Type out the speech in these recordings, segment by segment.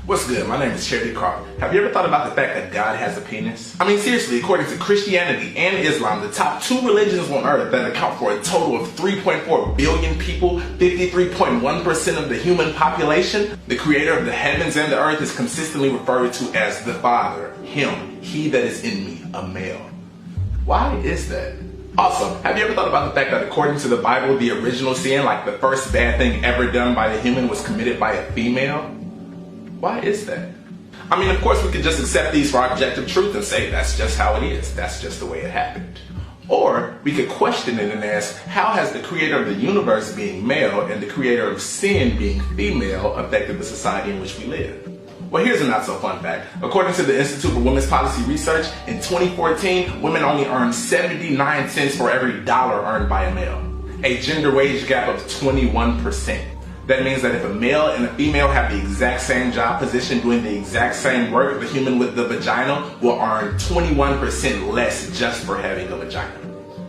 What's good? My name is Trinty. Have you ever thought about the fact that God has a penis? I mean, seriously, according to Christianity and Islam, the top two religions on earth that account for a total of 3.4 billion people, 53.1% of the human population, the creator of the heavens and the earth is consistently referred to as the Father, Him, He that is in me, a male. Why is that? Also, have you ever thought about the fact that according to the Bible, the original sin, like the first bad thing ever done by a human, was committed by a female? Why is that? I mean, of course, we could just accept these for objective truth and say that's just how it is. That's just the way it happened. Or we could question it and ask, how has the creator of the universe being male and the creator of sin being female affected the society in which we live? Well, here's a not so fun fact. According to the Institute for Women's Policy Research, in 2014, women only earned 79 cents for every dollar earned by a male. A gender wage gap of 21%. That means that if a male and a female have the exact same job position doing the exact same work, the human with the vagina will earn 21% less just for having a vagina.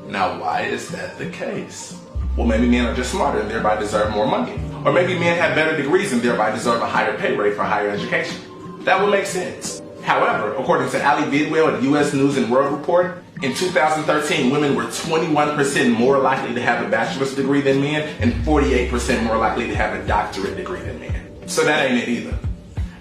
Now, why is that the case? Well, maybe men are just smarter and thereby deserve more money. Or maybe men have better degrees and thereby deserve a higher pay rate for higher education. That would make sense. However, according to Ali Bidwell at U.S. News and World Report, in 2013, women were 21% more likely to have a bachelor's degree than men and 48% more likely to have a doctorate degree than men. So that ain't it either.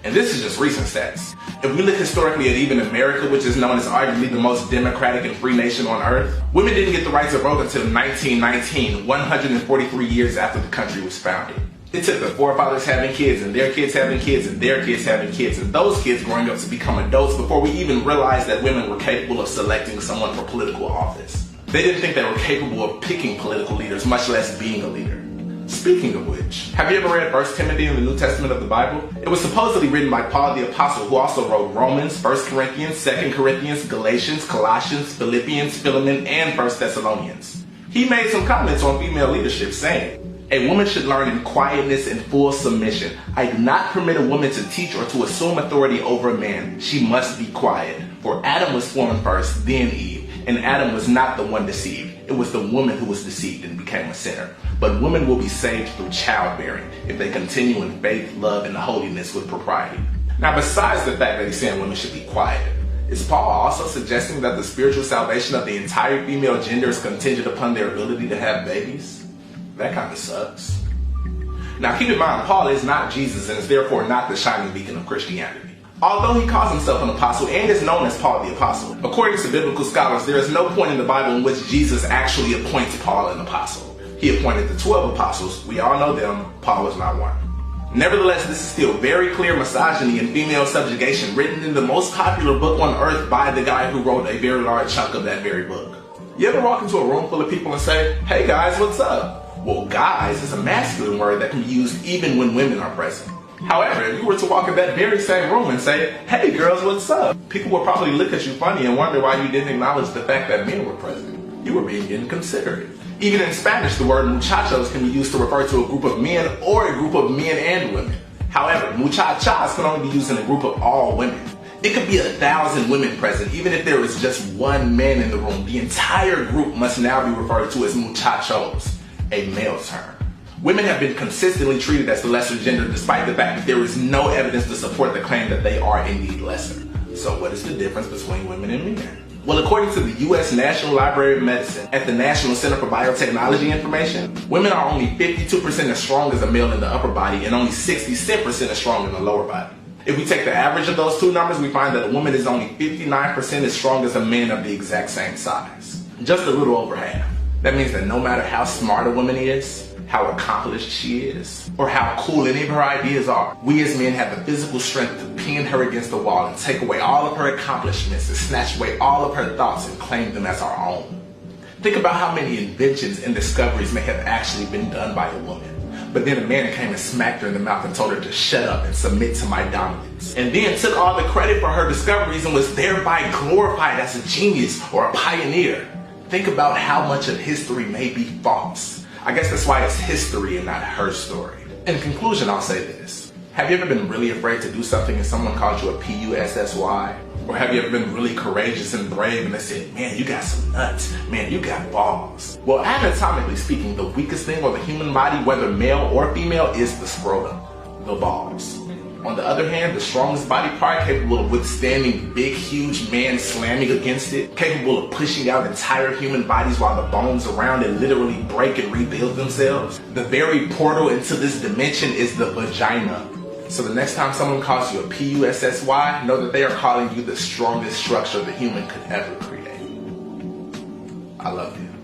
And this is just recent stats. If we look historically at even America, which is known as arguably the most democratic and free nation on earth, women didn't get the right to vote until 1919, 143 years after the country was founded. It took the forefathers having kids and their kids having kids and their kids having kids and those kids growing up to become adults before we even realized that women were capable of selecting someone for political office. They didn't think they were capable of picking political leaders, much less being a leader. Speaking of which, have you ever read 1 Timothy in the New Testament of the Bible? It was supposedly written by Paul the Apostle, who also wrote Romans, 1 Corinthians, 2 Corinthians, Galatians, Colossians, Philippians, Philemon, and 1 Thessalonians. He made some comments on female leadership saying, "A woman should learn in quietness and full submission. I do not permit a woman to teach or to assume authority over a man. She must be quiet. For Adam was formed first, then Eve. And Adam was not the one deceived. It was the woman who was deceived and became a sinner. But women will be saved through childbearing if they continue in faith, love, and holiness with propriety." Now, besides the fact that he's saying women should be quiet, is Paul also suggesting that the spiritual salvation of the entire female gender is contingent upon their ability to have babies? That kind of sucks. Now keep in mind, Paul is not Jesus and is therefore not the shining beacon of Christianity. Although he calls himself an apostle and is known as Paul the Apostle, according to biblical scholars, there is no point in the Bible in which Jesus actually appoints Paul an apostle. He appointed the 12 apostles. We all know them. Paul was not one. Nevertheless, this is still very clear misogyny and female subjugation written in the most popular book on earth by the guy who wrote a very large chunk of that very book. You ever walk into a room full of people and say, "Hey guys, what's up?" Well, guys is a masculine word that can be used even when women are present. However, if you were to walk in that very same room and say, "Hey girls, what's up?" people would probably look at you funny and wonder why you didn't acknowledge the fact that men were present. You were being inconsiderate. Even in Spanish, the word muchachos can be used to refer to a group of men or a group of men and women. However, muchachas can only be used in a group of all women. It could be 1,000 women present. Even if there is just one man in the room, the entire group must now be referred to as muchachos, a male term. Women have been consistently treated as the lesser gender despite the fact that there is no evidence to support the claim that they are indeed lesser. So what is the difference between women and men? Well, according to the U.S. National Library of Medicine at the National Center for Biotechnology Information, women are only 52% as strong as a male in the upper body and only 66% as strong in the lower body. If we take the average of those two numbers, we find that a woman is only 59% as strong as a man of the exact same size. Just a little over half. That means that no matter how smart a woman is, how accomplished she is, or how cool any of her ideas are, we as men have the physical strength to pin her against the wall and take away all of her accomplishments and snatch away all of her thoughts and claim them as our own. Think about how many inventions and discoveries may have actually been done by a woman. But then a man came and smacked her in the mouth and told her to shut up and submit to my dominance. And then took all the credit for her discoveries and was thereby glorified as a genius or a pioneer. Think about how much of history may be false. I guess that's why it's history and not her story. In conclusion, I'll say this. Have you ever been really afraid to do something and someone called you a P-U-S-S-Y? Or have you ever been really courageous and brave and they said, "Man, you got some nuts. Man, you got balls"? Well, anatomically speaking, the weakest thing on the human body, whether male or female, is the scrotum, the balls. On the other hand, the strongest body part, capable of withstanding big, huge man slamming against it, capable of pushing out entire human bodies while the bones around it literally break and rebuild themselves. The very portal into this dimension is the vagina. So the next time someone calls you a PUSSY, know that they are calling you the strongest structure the human could ever create. I love you.